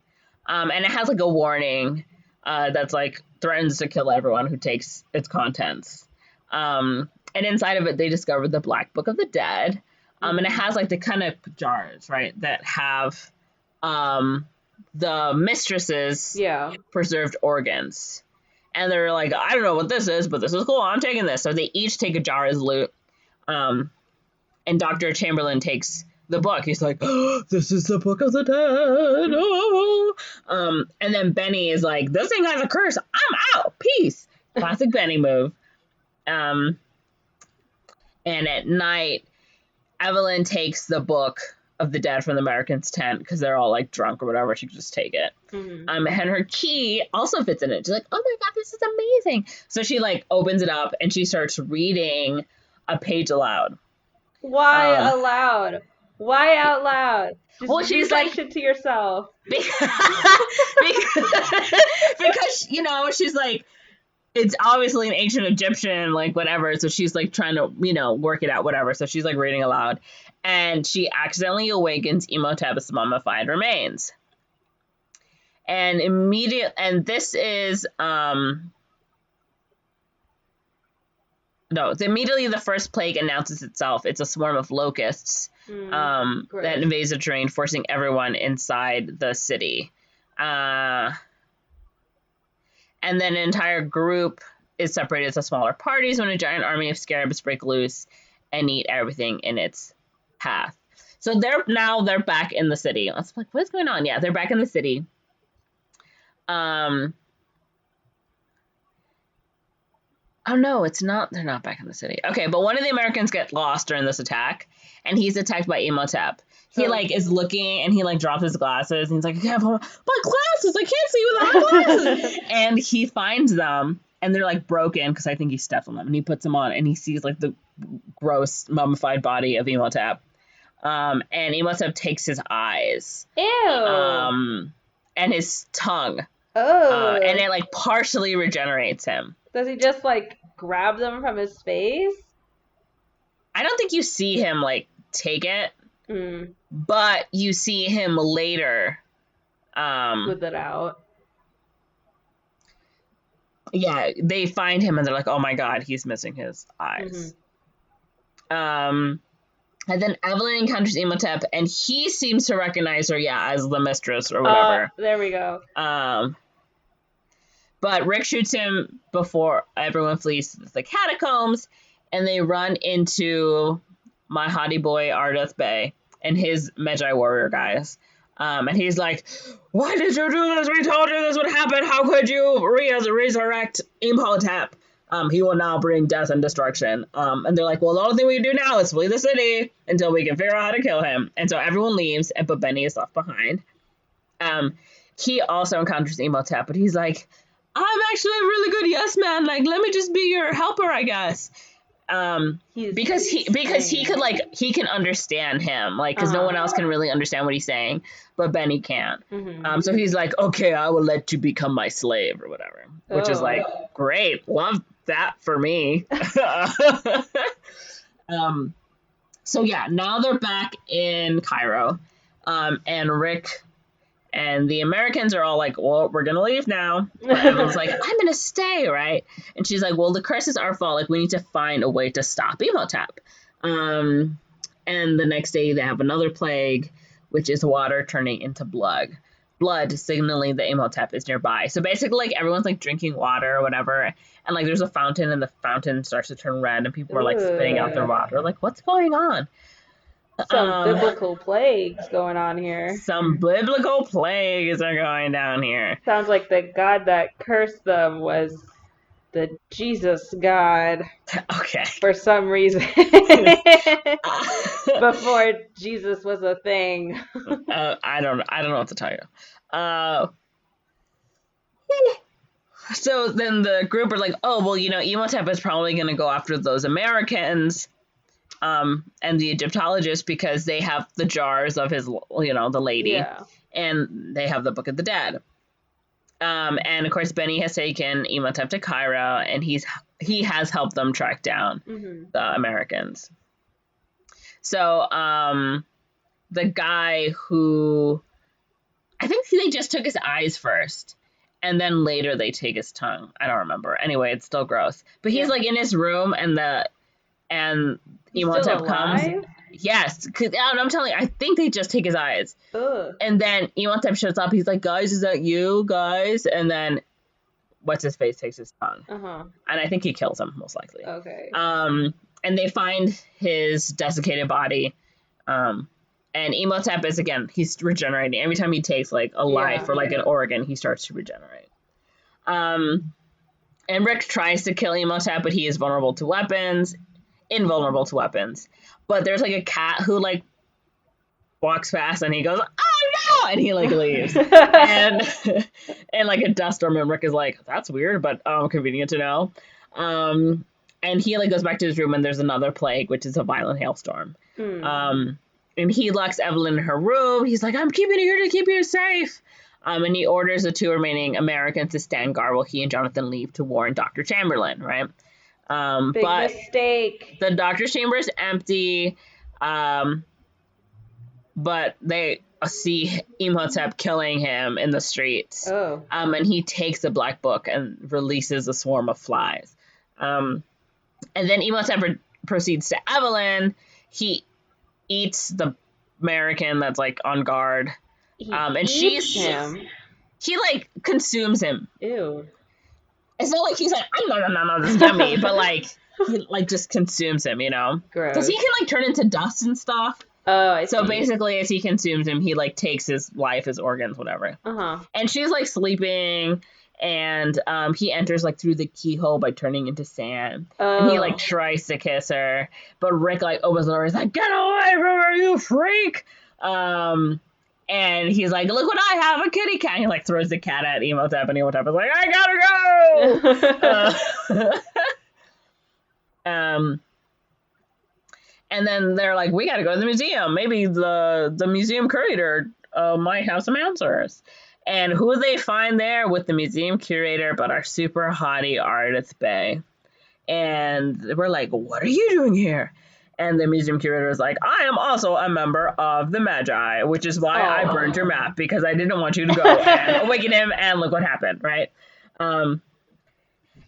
and it has like a warning that's like threatens to kill everyone who takes its contents. And inside of it, they discover the Black Book of the Dead. And it has like the kind of jars, right, that have the mistresses' preserved organs. And they're like, I don't know what this is, but this is cool. I'm taking this. So they each take a jar as loot. And Dr. Chamberlain takes the book. He's like, oh, this is the book of the dead. Oh. And then Benny is like, this thing has a curse. I'm out. Peace. Classic Benny move. And at night, Evelyn takes the book of the dead from the Americans' tent because they're all like drunk or whatever. She can just take it. And her key also fits in it. She's like, oh my God, this is amazing. So she like opens it up and she starts reading a page aloud. Why aloud? Why out loud? Just she's read that like, shit to yourself. because you know, she's like, it's obviously an ancient Egyptian, like whatever. So she's like trying to, you know, work it out, whatever. So she's like reading aloud, and she accidentally awakens Imhotep's mummified remains. And this is no, it's immediately the first plague announces itself. It's a swarm of locusts that invades the terrain, forcing everyone inside the city. And then an entire group is separated into smaller parties when a giant army of scarabs break loose and eat everything in its path. So they're back in the city. I was like, what is going on? Yeah, they're back in the city. Oh no, it's not. They're not back in the city. Okay, but one of the Americans get lost during this attack, and he's attacked by Imhotep. He like is looking, and he like drops his glasses, and he's like, I have my glasses. I can't see without my glasses. And he finds them, and they're like broken because I think he stepped on them, and he puts them on, and he sees like the gross mummified body of Imhotep. And Imhotep takes his eyes. Ew. And his tongue. Oh. And it like partially regenerates him. Does he just like grab them from his face? I don't think you see him like take it, but you see him later. With it out. Yeah, they find him and they're like, "Oh my God, he's missing his eyes." And then Evelyn encounters Imhotep, and he seems to recognize her, as the mistress or whatever. There we go. But Rick shoots him before everyone flees the catacombs, and they run into my hottie boy Ardeth Bay and his Magi warrior guys. And he's like, why did you do this? We told you this would happen. How could you resurrect Imhotep? He will now bring death and destruction. And they're like, well, the only thing we can do now is flee the city until we can figure out how to kill him. And so everyone leaves, but Benny is left behind. He also encounters Imhotep, but he's like, I'm actually a really good yes man. Like, let me just be your helper, I guess. Because he could he can understand him, like, because no one else can really understand what he's saying, but Benny can't. So he's like, okay, I will let you become my slave or whatever, which is like, great, love that for me. So yeah, now they're back in Cairo, and Rick and the Americans are all like, well, we're going to leave now. But Evelyn's like, I'm going to stay, right? And she's like, well, the curse is our fault. Like, we need to find a way to stop Imhotep. And the next day they have another plague, which is water turning into blood. Blood signaling that Imhotep is nearby. So basically, like, everyone's, like, drinking water or whatever. And, like, there's a fountain, and the fountain starts to turn red, and people are, like, spitting out their water. Like, what's going on? Some biblical plagues going on here. Some biblical plagues are going down here. Sounds like the god that cursed them was the Jesus god. Okay. For some reason. Before Jesus was a thing. I don't know what to tell you. So then the group are like, oh, well, Imhotep is probably going to go after those Americans. And the Egyptologists, because they have the jars of his, the lady, and they have the Book of the Dead. And of course, Benny has taken Imhotep to Cairo, and he has helped them track down the Americans. So, the guy who, I think they just took his eyes first, and then later they take his tongue. I don't remember. Anyway, it's still gross. But he's like in his room, and Imhotep comes. Yes, because I'm telling you, I think they just take his eyes. Ugh. And then Imhotep shows up. He's like, guys, is that you, guys? And then what's his face takes his tongue, Uh-huh. and I think he kills him most likely. Okay. And they find his desiccated body. And Imhotep is, again, he's regenerating. Every time he takes like a life or like an organ, he starts to regenerate. And Rick tries to kill Imhotep, but he is invulnerable to weapons. But there's like a cat who like walks past and he goes, "Oh no!" and he like leaves. and and like a dust storm, and Rick is like, "That's weird, but convenient to know." And he like goes back to his room, and there's another plague, which is a violent hailstorm. And he locks Evelyn in her room. He's like, "I'm keeping you here to keep you safe." And he orders the 2 remaining Americans to stand guard while he and Jonathan leave to warn Dr. Chamberlain, right? Big but mistake. the doctor's chamber is empty. But they see Imhotep killing him in the streets. Oh. And he takes the black book and releases a swarm of flies. And then Imhotep proceeds to Evelyn. He eats the American that's like on guard. And Eats him. He like consumes him. Ew. It's not like he's like, no, this is yummy, but like he like just consumes him, you know? Gross. Because he can like turn into dust and stuff. Oh, I see. So basically, as he consumes him, he like takes his life, his organs, whatever. And she's like sleeping, and he enters like through the keyhole by turning into sand. And he like tries to kiss her, but Rick like opens the door. He's like, "Get away from her, you freak!" And he's like, "Look what I have, a kitty cat." And he like throws the cat at Imhotep, and Imhotep is like, "I gotta go." And then they're like, "We gotta go to the museum. Maybe the museum curator might have some answers." And who they find there with the museum curator but our super hottie Ardith Bay. And we're like, "What are you doing here?" And the museum curator is like, "I am also a member of the Magi, which is why I burned your map, because I didn't want you to go and awaken him, and look what happened," right? And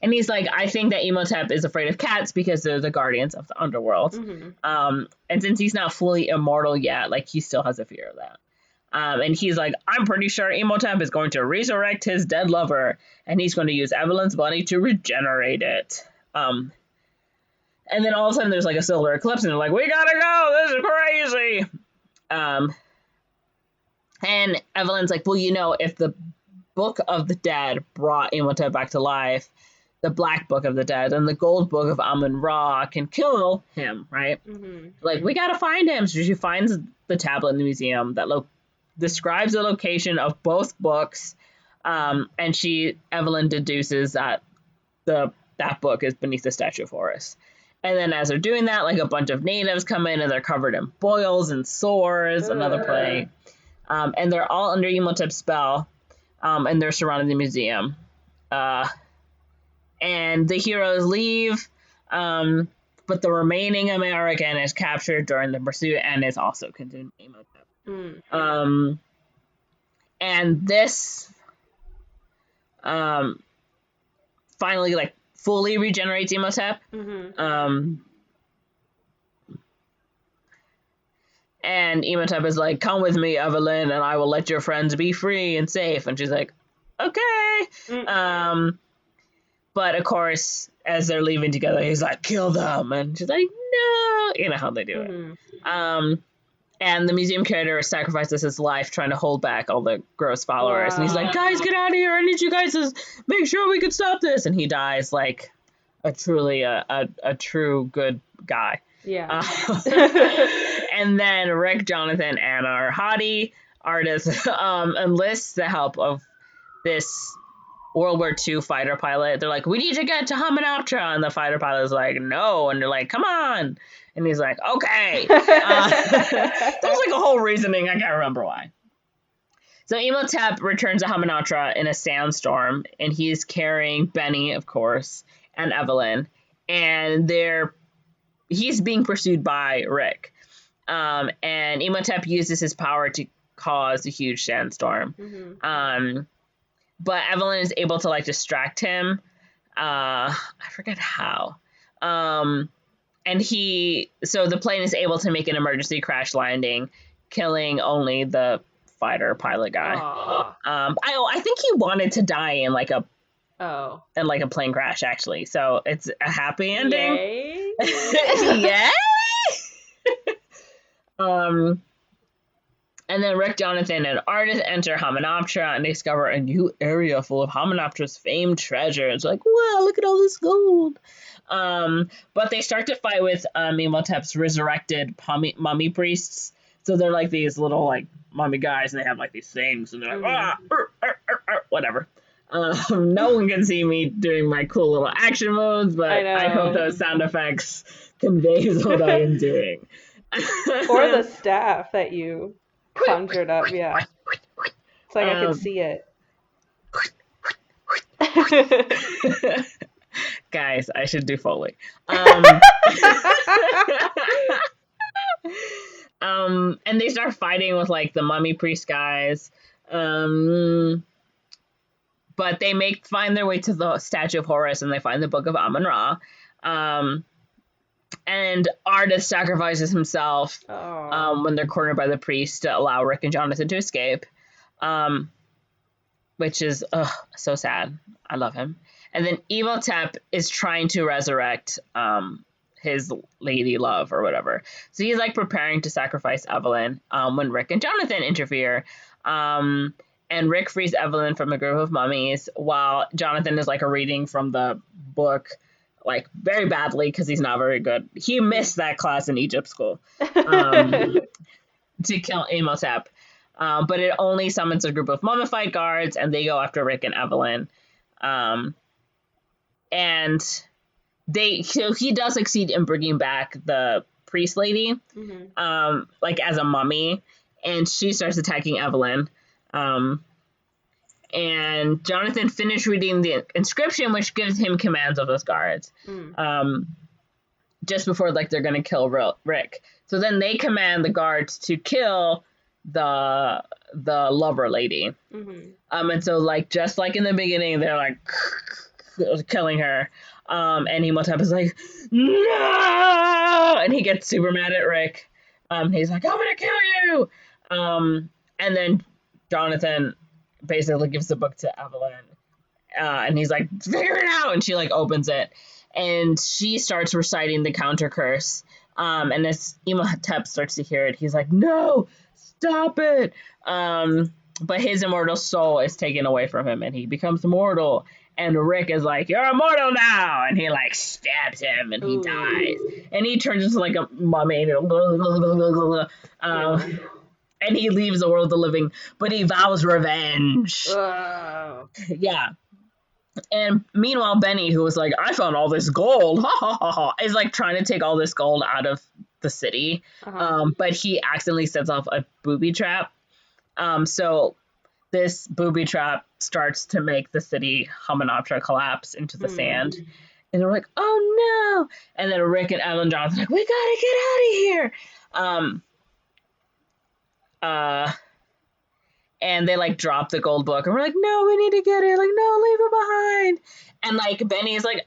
he's like, "I think that Imhotep is afraid of cats because they're the guardians of the underworld." And since he's not fully immortal yet, like he still has a fear of that. And he's like, "I'm pretty sure Imhotep is going to resurrect his dead lover, and he's going to use Evelyn's body to regenerate it." And then all of a sudden there's like a solar eclipse, and they're like, "We gotta go, this is crazy." And Evelyn's like, "Well, you know, if the Book of the Dead brought Imhotep back to life, the Black Book of the Dead and the Gold Book of Amun-Ra can kill him, right?" Like, we gotta find him. So she finds the tablet in the museum that describes the location of both books, and Evelyn deduces that that book is beneath the Statue of Horus. And then as they're doing that, like a bunch of natives come in and they're covered in boils and sores, another plague. And they're all under Imhotep's spell, and they're surrounding the museum. And the heroes leave, but the remaining American is captured during the pursuit and is also consumed by Imhotep. And this finally like fully regenerates Imhotep. And Imhotep is like, "Come with me, Evelyn, and I will let your friends be free and safe." And she's like, "Okay." But of course, as they're leaving together, he's like, "Kill them." And she's like, "No." You know how they do it. And the museum curator sacrifices his life trying to hold back all the gross followers. And he's like, "Guys, get out of here. I need you guys to make sure we can stop this." And he dies like a true good guy. Yeah. And then Rick, Jonathan, and our hottie artist enlists the help of this World War II fighter pilot. They're like, "We need to get to Hamunaptra." And the fighter pilot is like, "No." And they're like, "Come on." And he's like, "Okay." There's like a whole reasoning. I can't remember why. So Imhotep returns to Hamunaptra in a sandstorm, and he's carrying Benny, of course, and Evelyn. And he's being pursued by Rick. And Imhotep uses his power to cause a huge sandstorm. But Evelyn is able to like distract him. I forget how. And so the plane is able to make an emergency crash landing, killing only the fighter pilot guy. I think he wanted to die in like a Oh. and like a plane crash actually. So it's a happy ending. Yay. Yay! And then Rick, Jonathan, and Artist enter Hamunaptra and discover a new area full of Hamunaptra's famed treasure. It's like, wow, look at all this gold. But they start to fight with Imhotep's resurrected mummy priests. So they're like these little like mummy guys, and they have like these things, and they're like, whatever. No one can see me doing my cool little action moves, but I hope those sound effects conveys what I am doing. Or the staff that you conjured up, yeah. It's like I could see it. Guys, I should do Foley. And they start fighting with like the mummy priest guys. But they find their way to the statue of Horus, and they find the book of Amun-Ra. And Artist sacrifices himself when they're cornered by the priest to allow Rick and Jonathan to escape, which is so sad. I love him. And then Imhotep is trying to resurrect his lady love or whatever. So he's like preparing to sacrifice Evelyn when Rick and Jonathan interfere. And Rick frees Evelyn from a group of mummies while Jonathan is like reading from the book like very badly because he's not very good. He missed that class in Egypt school to kill Imhotep. But it only summons a group of mummified guards, and they go after Rick and Evelyn. And so he does succeed in bringing back the priest lady, like as a mummy, and she starts attacking Evelyn. And Jonathan finished reading the inscription, which gives him commands of those guards. Just before like they're gonna kill Rick. So then they command the guards to kill the lover lady. And so like just like in the beginning, they're like killing her. And Imhotep is like, no! And he gets super mad at Rick. He's like, I'm gonna kill you! And then Jonathan basically gives the book to Evelyn. And he's like, figure it out! And she like opens it. And she starts reciting the counter curse. And as Imhotep starts to hear it, he's like, no! Stop it! But his immortal soul is taken away from him, and he becomes mortal. And Rick is like, you're immortal now! And he like stabs him, and he dies. And he turns into like a mummy. And he leaves the world of the living, but he vows revenge. Yeah. And meanwhile, Benny, who was like, I found all this gold, is like trying to take all this gold out of the city. But he accidentally sets off a booby trap. So this booby trap starts to make the city Hamunaptra collapse into the sand. And they're like, oh no! And then Rick and Evelyn Jonathan are like, we gotta get out of here! And they like drop the gold book, and we're like, no, we need to get it. Like, no, leave it behind. And like Benny's like,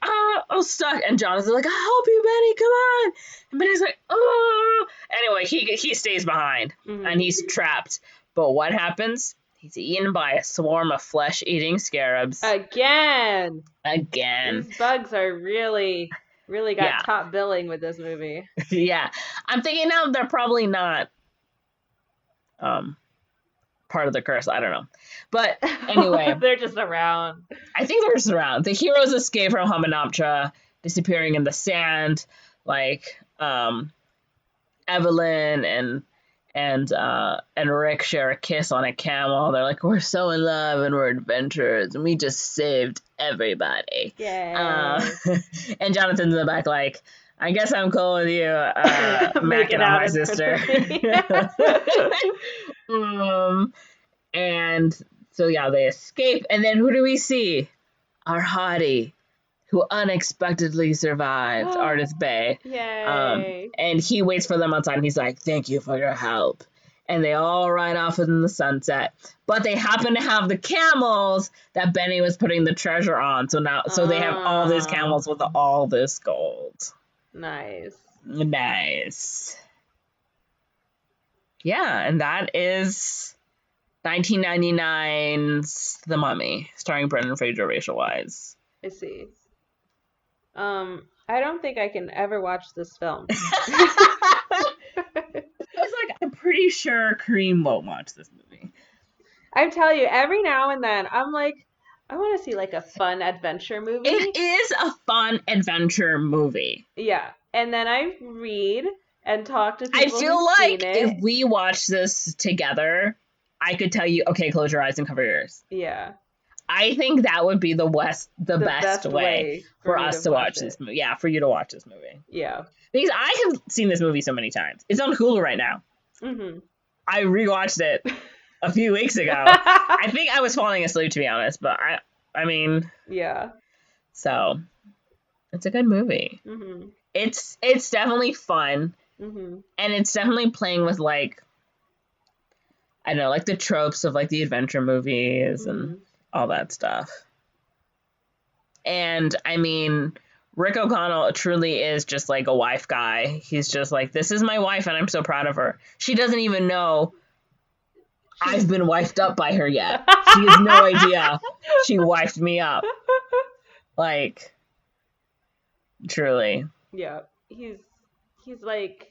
I'm stuck. And Jonathan's like, I'll help you, Benny, come on. And Benny's like, oh. Anyway, he stays behind, and he's trapped. But what happens? He's eaten by a swarm of flesh-eating scarabs. Again. These bugs are really got top billing with this movie. Yeah. I'm thinking now they're probably not part of the curse. I don't know. But anyway. They're just around. I think they're just around. The heroes escape from Hamunaptra, disappearing in the sand, like Evelyn and Rick share a kiss on a camel. They're like, we're so in love and we're adventurers and we just saved everybody. Yeah. And Jonathan's in the back like, I guess I'm cool with you macking on my sister. And so yeah, they escape. And then who do we see? Our hottie, who unexpectedly survived, Artist Bay. Yay. And he waits for them outside, and he's like, thank you for your help. And they all ride off in the sunset. But they happen to have the camels that Benny was putting the treasure on. So they have all these camels with all this gold. Nice. Yeah, and that is 1999's The Mummy, starring Brendan Fraser, Rachel Weisz. I see. I don't think I can ever watch this film. I was like, I'm pretty sure Kareem won't watch this movie. I'm telling you, every now and then, I'm like, I want to see like a fun adventure movie. It is a fun adventure movie. Yeah. And then I read and talk to I people feel who've like seen it. if we watch this together, I could tell you, okay, close your eyes and cover your ears. Yeah. I think that would be the best way for me us to watch this movie. Yeah, for you to watch this movie. Yeah. Because I have seen this movie so many times. It's on Hulu right now. Mm-hmm. I rewatched it a few weeks ago. I think I was falling asleep, to be honest, but I mean, yeah. So it's a good movie. Mm-hmm. It's definitely fun, mm-hmm. and it's definitely playing with like, I don't know, like the tropes of like the adventure movies mm-hmm. and all that stuff. And I mean, Rick O'Connell truly is just like a wife guy. He's just like, this is my wife and I'm so proud of her. She doesn't even know I've been wifed up by her yet. She has no idea she wifed me up. Like, truly. Yeah. He's like,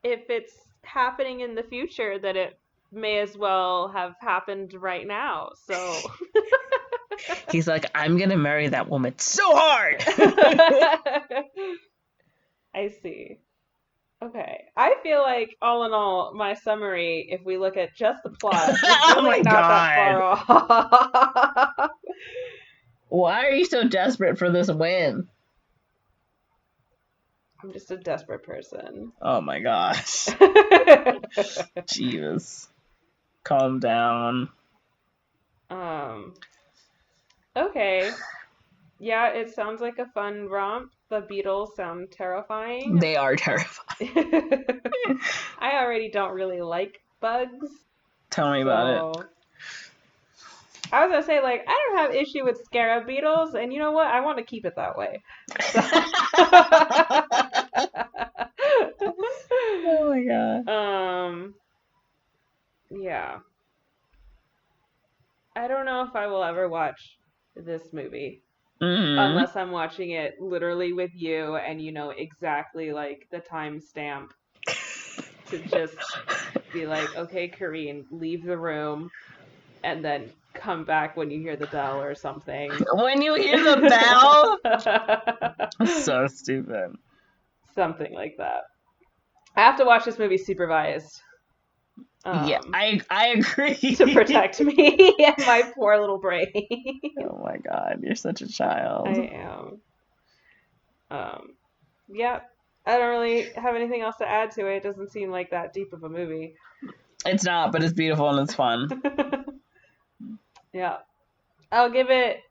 if it's happening in the future, then it may as well have happened right now. So He's like, I'm gonna marry that woman so hard. I see. Okay. I feel like, all in all, my summary, if we look at just the plot, is really not that far off. Why are you so desperate for this win? I'm just a desperate person. Oh my gosh. Jeez. Calm down. Okay. Yeah, it sounds like a fun romp. The Beatles sound terrifying. They are terrifying. I already don't really like bugs. Tell me about it. I was gonna say, like, I don't have issue with scarab beetles, and you know what? I want to keep it that way. So. Oh my god. Yeah. I don't know if I will ever watch this movie. Mm-hmm. Unless I'm watching it literally with you and you know exactly like the timestamp to just be like, okay, Corinne, leave the room and then come back when you hear the bell or something. When you hear the bell? So stupid. Something like that. I have to watch this movie supervised. Yeah, I agree. To protect me and my poor little brain. Oh my god, you're such a child. I am. Yeah, I don't really have anything else to add to it. It doesn't seem like that deep of a movie. It's not, but it's beautiful and it's fun. Yeah. I'll give it...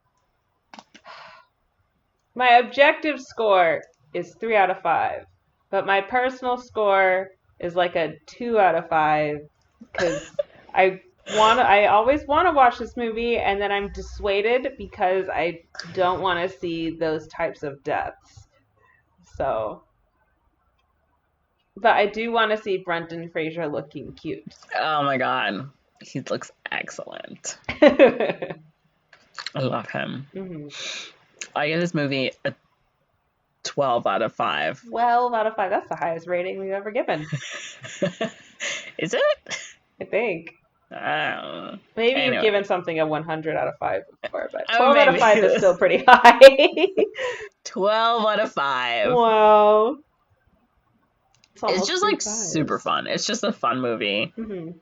My objective score is 3 out of 5. But my personal score is like a 2 out of 5. Because I always want to watch this movie, and then I'm dissuaded because I don't want to see those types of deaths. So... But I do want to see Brendan Fraser looking cute. Oh my god. He looks excellent. I love him. Mm-hmm. I give this movie a 12 out of 5. 12 out of 5. That's the highest rating we've ever given. Is it? I think. I don't know. Maybe Anyway. you've given something a 100 out of 5 before, but 12 out of maybe. 5 is still pretty high. 12 out of 5. Wow. It's just like 3 5s. super fun. It's just a fun movie. Mm-hmm.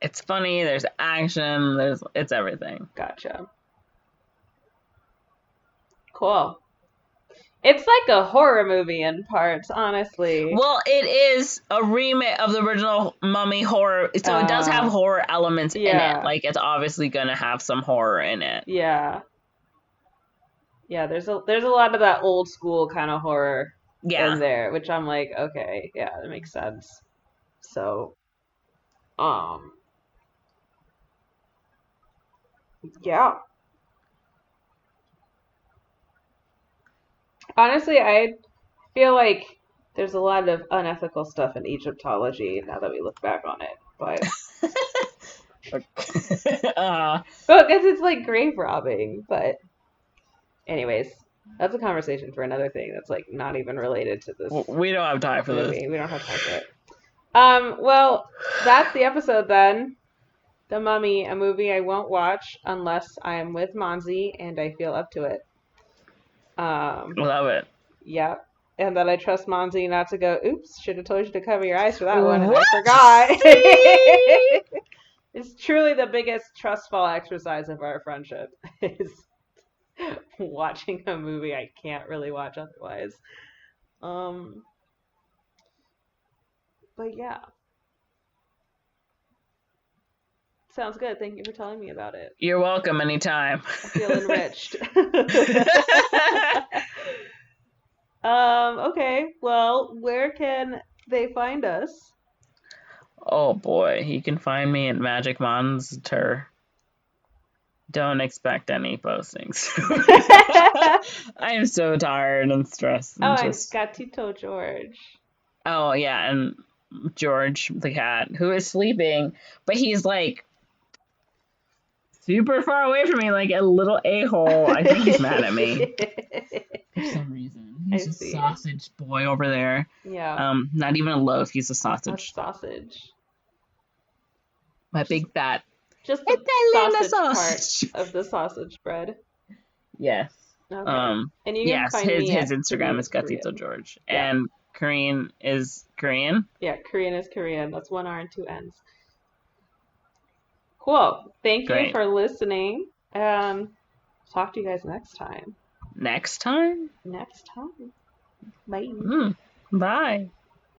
It's funny, there's action, it's everything. Gotcha. Cool. It's like a horror movie in parts, honestly. Well, it is a remake of the original Mummy horror, so it does have horror elements in it. Like, it's obviously going to have some horror in it. Yeah. Yeah, there's a lot of that old school kind of horror in there, which I'm like, okay, yeah, that makes sense. So, yeah. Honestly, I feel like There's a lot of unethical stuff in Egyptology now that we look back on it, but because it's like grave robbing. But anyways, that's a conversation for another thing. That's like not even related to this we don't have time for movie. this. We don't have time for it. Well, that's the episode then. The Mummy, a movie I won't watch unless I am with Monze and I feel up to it. Love it. Yep. And that I trust Monze not to go, oops, should have told you to cover your eyes for that one, and I What? forgot. It's truly the biggest trust fall exercise of our friendship is watching a movie I can't really watch otherwise. But yeah. Sounds good. Thank you for telling me about it. You're welcome anytime. I feel enriched. Okay. Well, where can they find us? Oh boy, you can find me at Magic Monster. Don't expect any postings. I am so tired and stressed. And And just... Gatito George. Oh yeah, and George the cat, who is sleeping, but he's like super far away from me, like a little a-hole. I think he's mad at me for some reason. He's a sausage boy over there. Yeah. Not even a loaf. He's a A sausage. sausage. My big fat. Just It's the a sausage part of the sausage bread. Yes. Okay. And you can Yes, find me his at Instagram is Korean. Gatito George. Yeah. And Korean is Korean? Yeah, Korean is Korean. That's 1 R and 2 N's. Cool. Thank you for listening. Talk to you guys next time. Next time? Next time. Bye. Bye.